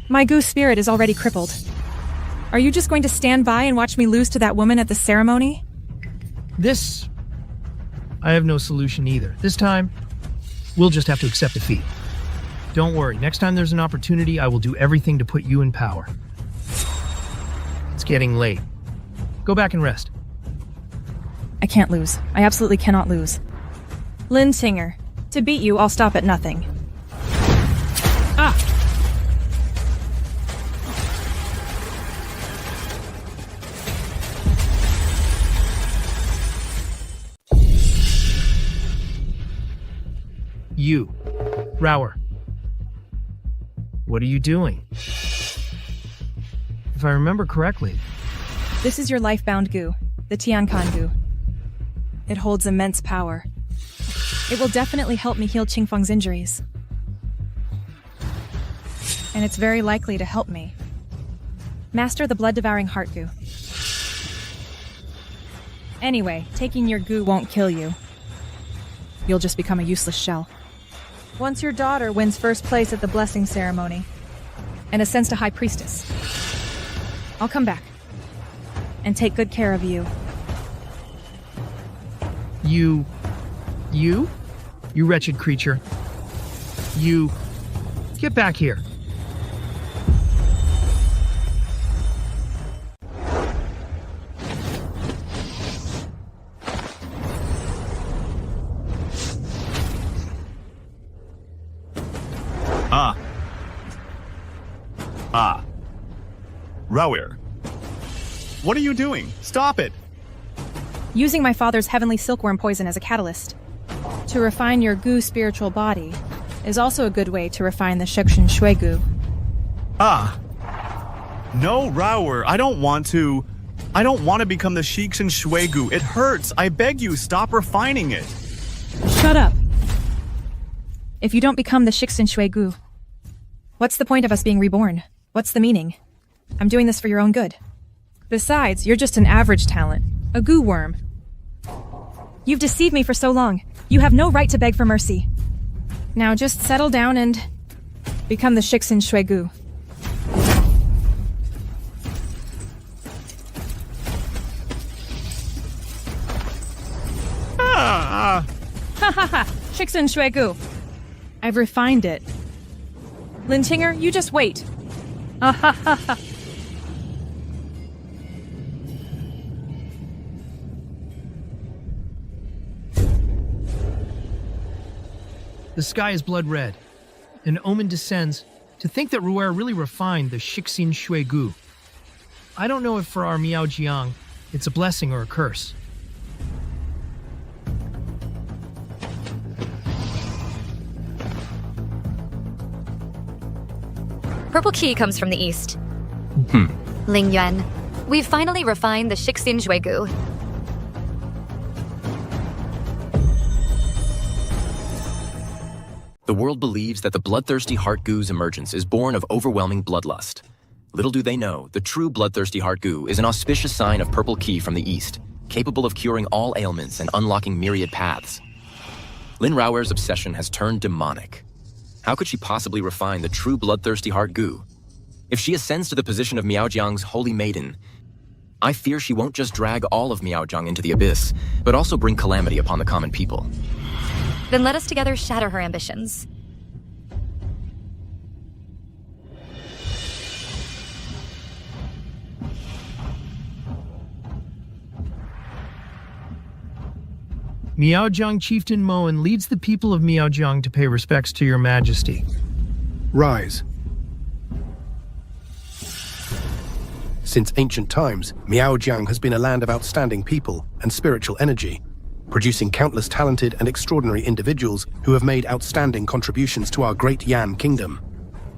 My goose spirit is already crippled. Are you just going to stand by and watch me lose to that woman at the ceremony? I have no solution either. This time, we'll just have to accept defeat. Don't worry, next time there's an opportunity, I will do everything to put you in power. It's getting late. Go back and rest. I can't lose. I absolutely cannot lose. Lin Xinger, to beat you, I'll stop at nothing. Ah! You, Raoer. What are you doing? If I remember correctly, This is your life-bound goo, the Tiankan goo. It holds immense power. It will definitely help me heal Qingfeng's injuries. And it's very likely to help me. Master the blood-devouring heart goo. Anyway, taking your goo won't kill you. You'll just become a useless shell. Once your daughter wins first place at the blessing ceremony and ascends to High Priestess, I'll come back and take good care of you. You wretched creature. Get back here. Rawir. What are you doing? Stop it! Using my father's heavenly silkworm poison as a catalyst. To refine your goo spiritual body is also a good way to refine the Shuxin Shui goo. Ah. No, Rawir, I don't want to become the Shixin Shui goo. It hurts. I beg you, stop refining it. Shut up. If you don't become the Shixin Shui goo, what's the point of us being reborn? What's the meaning? I'm doing this for your own good. Besides, you're just an average talent. A goo worm. You've deceived me for so long. You have no right to beg for mercy. Now just settle down and become the Shixin Shui goo. Ha ha ha! Shixin Shui goo. I've refined it. Lin Qinger, you just wait. Ah ha ha ha. The sky is blood red. An omen descends. To think that Ruer really refined the Shixin Shui Gu. I don't know if for our Miao Jiang, it's a blessing or a curse. Purple Qi comes from the east. Ling Yuan, we've finally refined the Shixin Shui Gu. The world believes that the bloodthirsty heart goo's emergence is born of overwhelming bloodlust. Little do they know, the true bloodthirsty heart goo is an auspicious sign of purple Qi from the east, capable of curing all ailments and unlocking myriad paths. Lin Rawir's obsession has turned demonic. How could she possibly refine the true bloodthirsty heart goo? If she ascends to the position of Miao Jiang's Holy Maiden, I fear she won't just drag all of Miao Jiang into the abyss, but also bring calamity upon the common people. Then let us together shatter her ambitions. Miaojiang Chieftain Moen leads the people of Miaojiang to pay respects to your majesty. Rise. Since ancient times, Miaojiang has been a land of outstanding people and spiritual energy, producing countless talented and extraordinary individuals who have made outstanding contributions to our great Yan kingdom.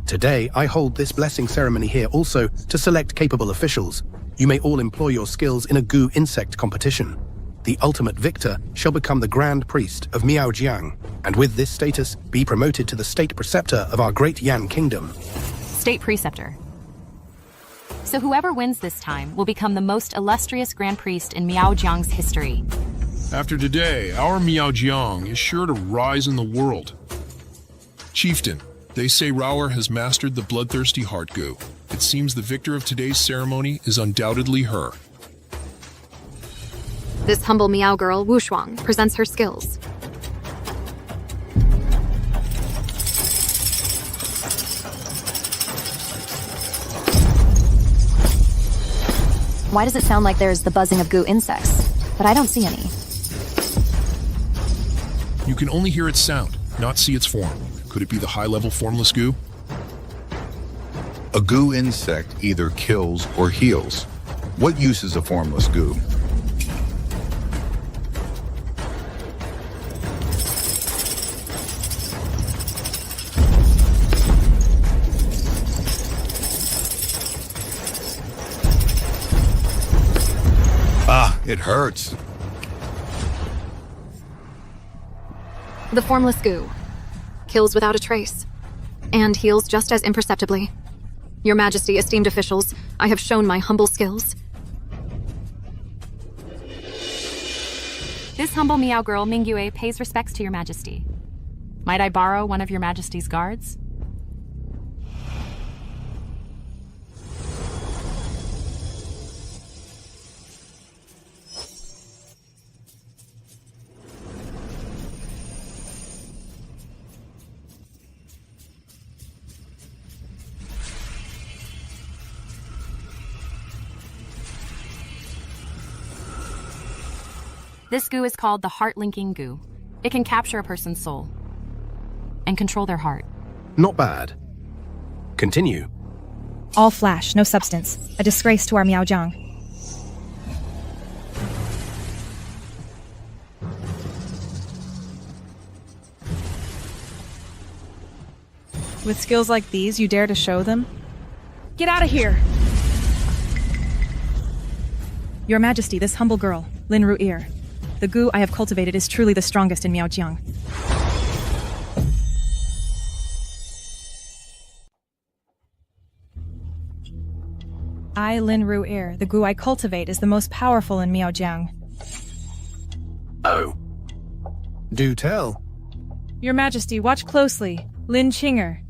Today, I hold this blessing ceremony here also to select capable officials. You may all employ your skills in a goo insect competition. The ultimate victor shall become the Grand Priest of Miaojiang, and with this status, be promoted to the State Preceptor of our great Yan kingdom. State Preceptor. So whoever wins this time will become the most illustrious Grand Priest in Miaojiang's history. After today, our Miao Jiang is sure to rise in the world. Chieftain, they say Rawir has mastered the bloodthirsty heart goo. It seems the victor of today's ceremony is undoubtedly her. This humble Miao girl, Wushuang, presents her skills. Why does it sound like there's the buzzing of goo insects? But I don't see any. You can only hear its sound, not see its form. Could it be the high-level formless goo? A goo insect either kills or heals. What use is a formless goo? Ah, it hurts. The formless goo kills without a trace, and heals just as imperceptibly. Your Majesty, esteemed officials, I have shown my humble skills. This humble Miao girl, Mingyue, pays respects to your Majesty. Might I borrow one of your Majesty's guards? This goo is called the heart-linking goo. It can capture a person's soul and control their heart. Not bad. Continue. All flash, no substance. A disgrace to our Miaojiang. With skills like these, you dare to show them? Get out of here! Your Majesty, this humble girl, Lin Ru'er. The goo I have cultivated is truly the strongest in Miaojiang. I, Lin Ru'er, the goo I cultivate is the most powerful in Miaojiang. Oh. Do tell. Your Majesty, watch closely. Lin Qinger.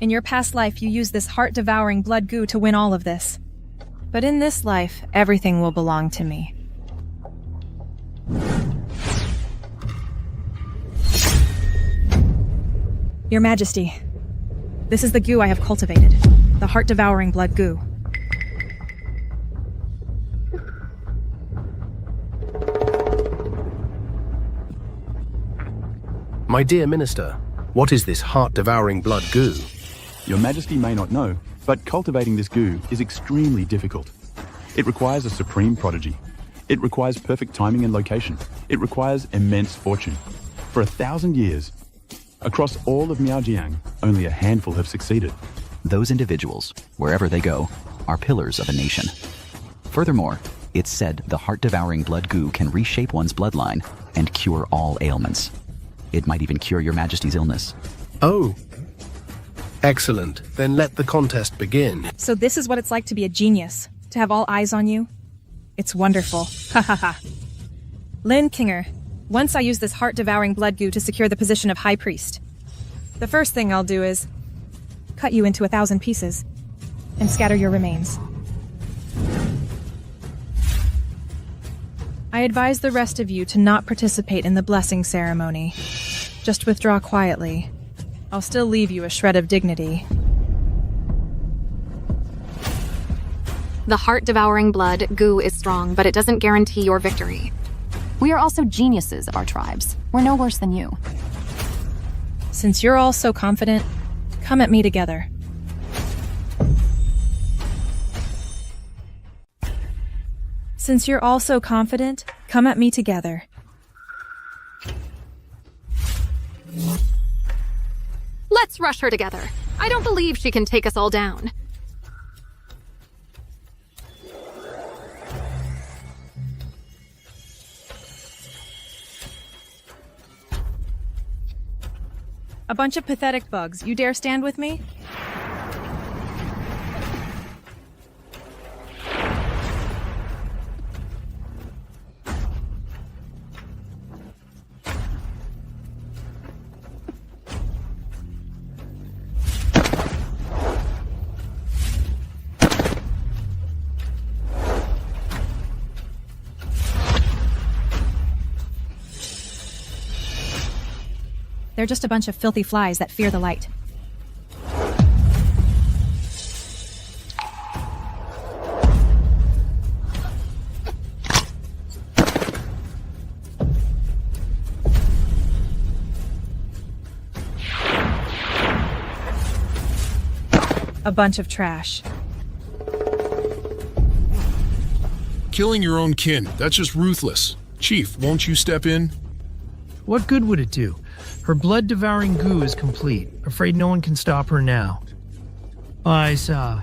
In your past life, you used this heart-devouring blood goo to win all of this. But in this life, everything will belong to me. Your Majesty, this is the goo I have cultivated. The heart-devouring blood goo. My dear Minister, what is this heart-devouring blood goo? Your Majesty may not know, but cultivating this goo is extremely difficult. It requires a supreme prodigy. It requires perfect timing and location. It requires immense fortune. For 1,000 years, across all of Miaojiang, only a handful have succeeded. Those individuals, wherever they go, are pillars of a nation. Furthermore, it's said the heart-devouring blood goo can reshape one's bloodline and cure all ailments. It might even cure your Majesty's illness. Oh. Excellent. Then let the contest begin. So this is what it's like to be a genius, to have all eyes on you? It's wonderful. Ha ha ha. Lin Qinger, once I use this heart-devouring blood goo to secure the position of High Priest. The first thing I'll do is cut you into 1,000 pieces and scatter your remains. I advise the rest of you to not participate in the blessing ceremony. Just withdraw quietly. I'll still leave you a shred of dignity. The heart-devouring blood goo is strong, but it doesn't guarantee your victory. We are also geniuses of our tribes. We're no worse than you. Since you're all so confident, come at me together. Since you're all so confident, come at me together. Let's rush her together. I don't believe she can take us all down. A bunch of pathetic bugs. You dare stand with me? They're just a bunch of filthy flies that fear the light. A bunch of trash. Killing your own kin, that's just ruthless. Chief, won't you step in? What good would it do? Her blood-devouring goo is complete. Afraid no one can stop her now. I saw.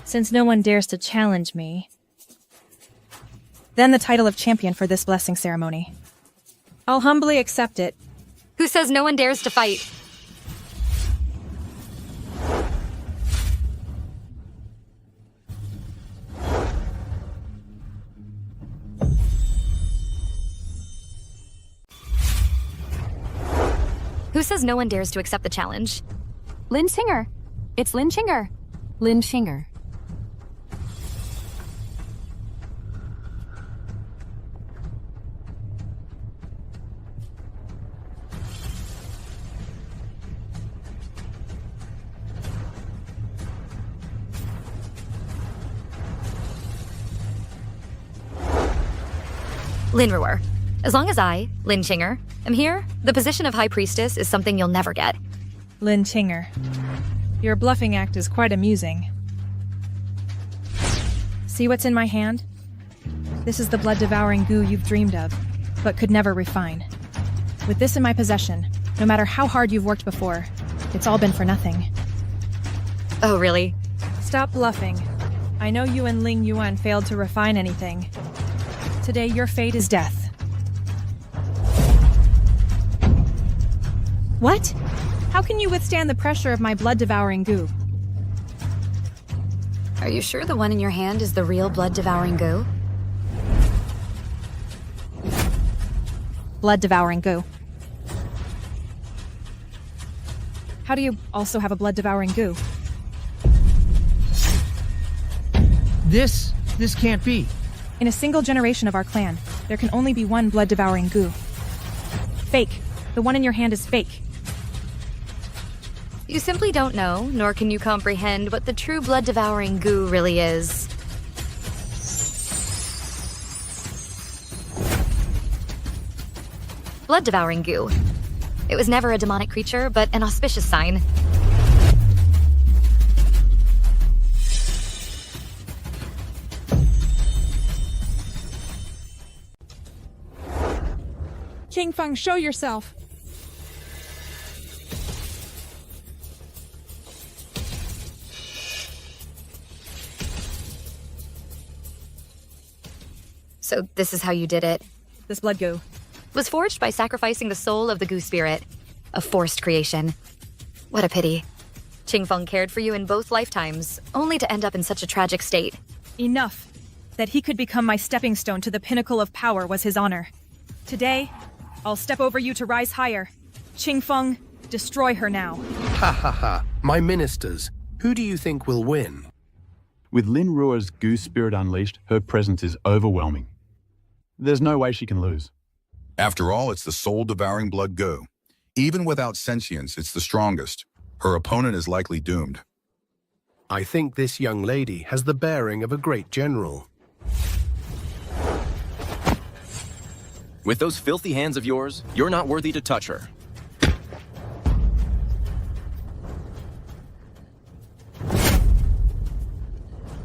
Since no one dares to challenge me, then the title of champion for this blessing ceremony. I'll humbly accept it. Who says no one dares to fight? Who says no one dares to accept the challenge? Lin Qinger. It's Lin Qinger. Lin Qinger. Lin Ru'er. As long as I, Lin Qinger, am here, the position of High Priestess is something you'll never get. Lin Chinger. Your bluffing act is quite amusing. See what's in my hand? This is the blood-devouring goo you've dreamed of, but could never refine. With this in my possession, no matter how hard you've worked before, it's all been for nothing. Oh, really? Stop bluffing. I know you and Ling Yuan failed to refine anything. Today, your fate is death. What? How can you withstand the pressure of my blood-devouring goo? Are you sure the one in your hand is the real blood-devouring goo? Blood-devouring goo. How do you also have a blood-devouring goo? This can't be. In a single generation of our clan, there can only be one blood-devouring goo. Fake. The one in your hand is fake. You simply don't know, nor can you comprehend what the true blood-devouring goo really is. Blood-devouring goo. It was never a demonic creature, but an auspicious sign. Qingfeng, show yourself! So this is how you did it. This blood goo Was forged by sacrificing the soul of the goo spirit. A forced creation. What a pity. Qingfeng cared for you in both lifetimes, only to end up in such a tragic state. Enough. That he could become my stepping stone to the pinnacle of power was his honor. Today, I'll step over you to rise higher. Qingfeng, destroy her now. Ha ha ha. My ministers, who do you think will win? With Lin Ruo's goo spirit unleashed, her presence is overwhelming. There's no way she can lose. After all, it's the soul-devouring blood goo. Even without sentience, it's the strongest. Her opponent is likely doomed. I think this young lady has the bearing of a great general. With those filthy hands of yours, you're not worthy to touch her.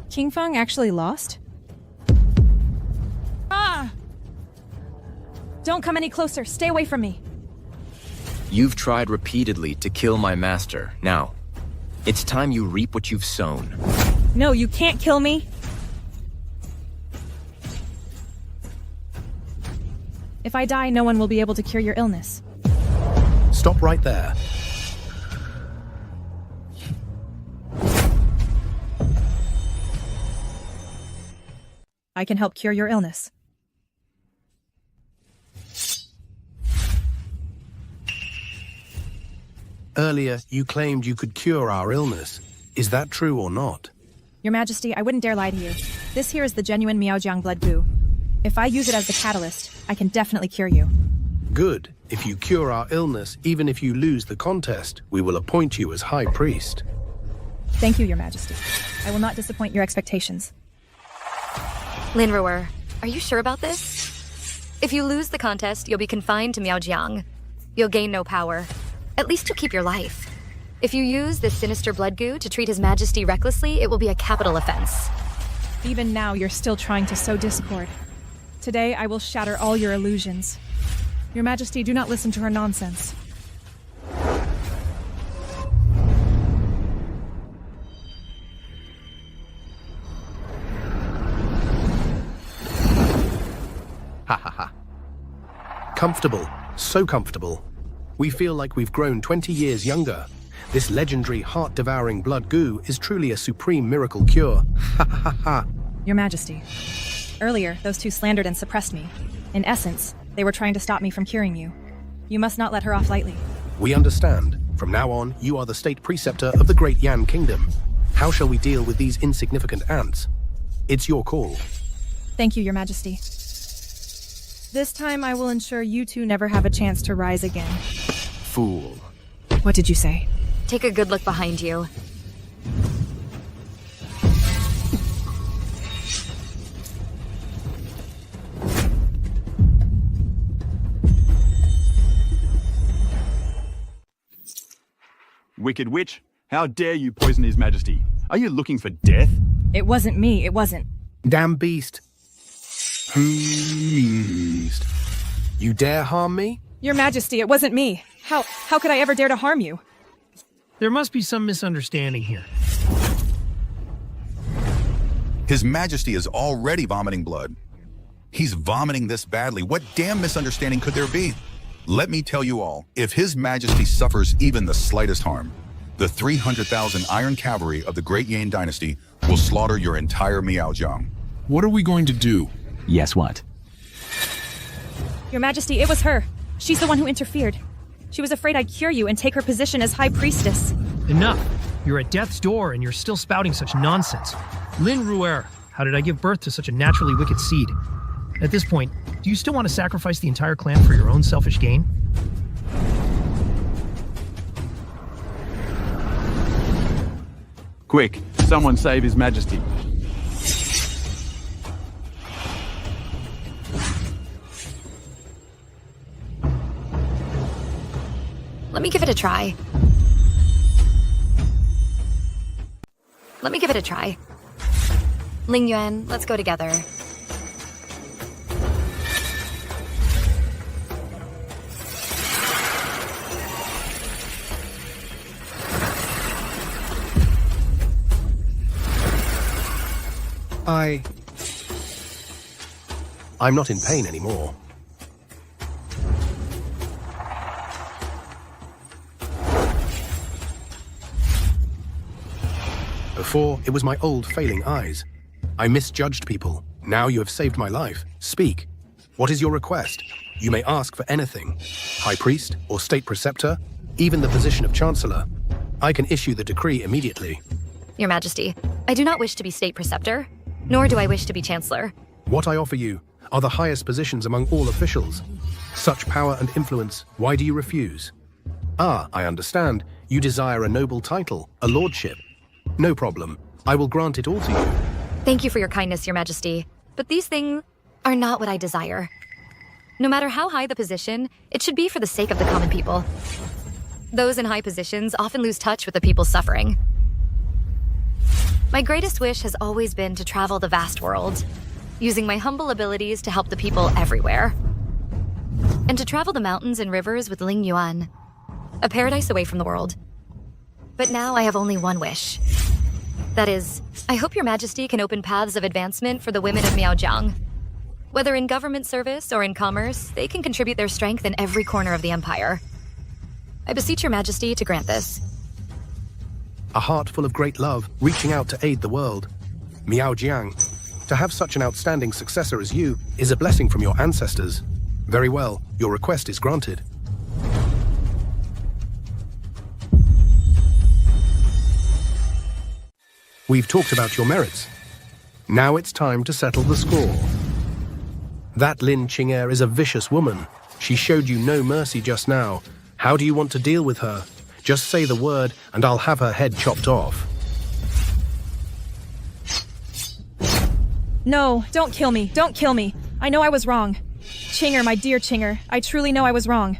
Qingfeng actually lost? Ah! Don't come any closer. Stay away from me. You've tried repeatedly to kill my master. Now, it's time you reap what you've sown. No, you can't kill me. If I die, no one will be able to cure your illness. Stop right there. I can help cure your illness. Earlier, you claimed you could cure our illness. Is that true or not? Your Majesty, I wouldn't dare lie to you. This here is the genuine Miaojiang blood goo. If I use it as the catalyst, I can definitely cure you. Good. If you cure our illness, even if you lose the contest, we will appoint you as High Priest. Thank you, Your Majesty. I will not disappoint your expectations. Lin Ruer, are you sure about this? If you lose the contest, you'll be confined to Miaojiang. You'll gain no power. At least you'll keep your life. If you use this sinister blood goo to treat His Majesty recklessly, it will be a capital offense. Even now, you're still trying to sow discord. Today, I will shatter all your illusions. Your Majesty, do not listen to her nonsense. Ha ha ha. Comfortable. So comfortable. We feel like we've grown 20 years younger. This legendary heart-devouring blood goo is truly a supreme miracle cure. Ha ha ha ha. Your Majesty, earlier, those two slandered and suppressed me. In essence, they were trying to stop me from curing you. You must not let her off lightly. We understand. From now on, you are the state preceptor of the Great Yan Kingdom. How shall we deal with these insignificant ants? It's your call. Thank you, Your Majesty. This time I will ensure you two never have a chance to rise again. Fool. What did you say? Take a good look behind you. Wicked witch, how dare you poison His Majesty? Are you looking for death? It wasn't me, it wasn't. Damn beast. Beast. You dare harm me? Your Majesty, it wasn't me. How could I ever dare to harm you? There must be some misunderstanding here. His Majesty is already vomiting blood. He's vomiting this badly. What damn misunderstanding could there be? Let me tell you all, if His Majesty suffers even the slightest harm, the 300,000 Iron Cavalry of the Great Yan Dynasty will slaughter your entire Miaojiang. What are we going to do? Yes, what? Your Majesty, it was her. She's the one who interfered. She was afraid I'd cure you and take her position as High Priestess. Enough. You're at death's door and you're still spouting such nonsense. Lin Ruer, how did I give birth to such a naturally wicked seed? At this point, do you still want to sacrifice the entire clan for your own selfish gain? Quick, someone save His Majesty. Let me give it a try. Ling Yuan, let's go together. I'm not in pain anymore. Before, it was my old failing eyes. I misjudged people. Now you have saved my life. Speak. What is your request? You may ask for anything. High Priest or State Preceptor, even the position of Chancellor. I can issue the decree immediately. Your Majesty, I do not wish to be State Preceptor, nor do I wish to be Chancellor. What I offer you are the highest positions among all officials. Such power and influence, why do you refuse? Ah, I understand. You desire a noble title, a lordship. No problem. I will grant it all to you. Thank you for your kindness, Your Majesty, but these things are not what I desire. No matter how high the position, it should be for the sake of the common people. Those in high positions often lose touch with the people suffering. My greatest wish has always been to travel the vast world, using my humble abilities to help the people everywhere. And to travel the mountains and rivers with Ling Yuan, a paradise away from the world. But now I have only one wish. That is, I hope Your Majesty can open paths of advancement for the women of Miaojiang. Whether in government service or in commerce, they can contribute their strength in every corner of the empire. I beseech Your Majesty to grant this. A heart full of great love, reaching out to aid the world. Miaojiang, to have such an outstanding successor as you is a blessing from your ancestors. Very well, your request is granted. We've talked about your merits. Now it's time to settle the score. That Lin Qing'er is a vicious woman. She showed you no mercy just now. How do you want to deal with her? Just say the word, and I'll have her head chopped off. No, don't kill me. Don't kill me. I know I was wrong. Qing'er, my dear Qing'er, I truly know I was wrong.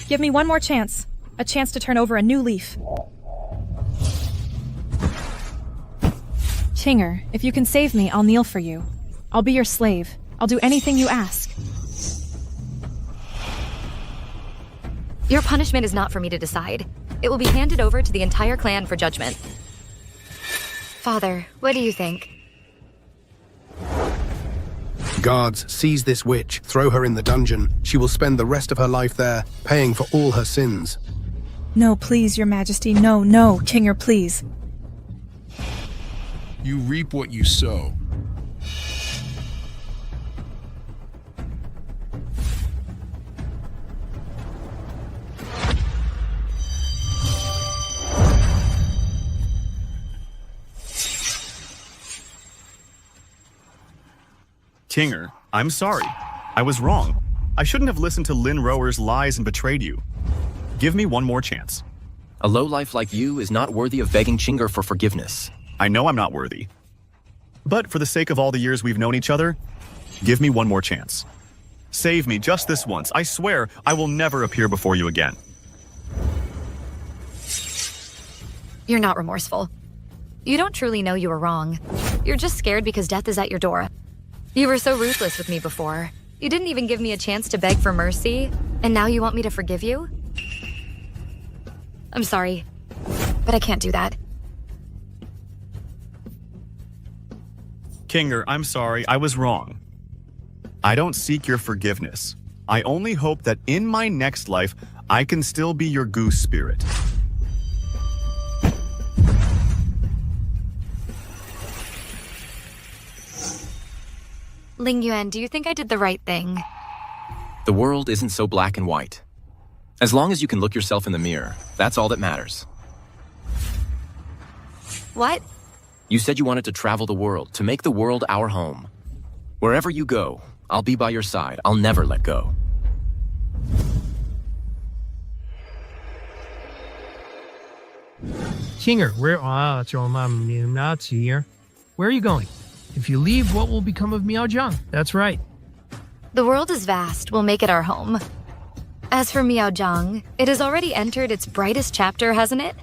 Give me one more chance. A chance to turn over a new leaf. Qing'er, if you can save me, I'll kneel for you. I'll be your slave. I'll do anything you ask. Your punishment is not for me to decide. It will be handed over to the entire clan for judgment. Father, what do you think? Guards, seize this witch, throw her in the dungeon. She will spend the rest of her life there, paying for all her sins. No, please, Your Majesty. No, no, Qing'er, please. You reap what you sow. Qing'er, I'm sorry. I was wrong. I shouldn't have listened to Lin Rower's lies and betrayed you. Give me one more chance. A lowlife like you is not worthy of begging Qing'er for forgiveness. I know I'm not worthy. But for the sake of all the years we've known each other, give me one more chance. Save me just this once. I swear I will never appear before you again. You're not remorseful. You don't truly know you were wrong. You're just scared because death is at your door. You were so ruthless with me before. You didn't even give me a chance to beg for mercy, and now you want me to forgive you? I'm sorry, but I can't do that. Kinger, I'm sorry, I was wrong. I don't seek your forgiveness. I only hope that in my next life, I can still be your goose spirit. Ling Yuan, do you think I did the right thing? The world isn't so black and white. As long as you can look yourself in the mirror, that's all that matters. What? You said you wanted to travel the world, to make the world our home. Wherever you go, I'll be by your side. I'll never let go. Kinger, where are you going? If you leave, what will become of Miaojiang? That's right. The world is vast. We'll make it our home. As for Miaojiang, it has already entered its brightest chapter, hasn't it?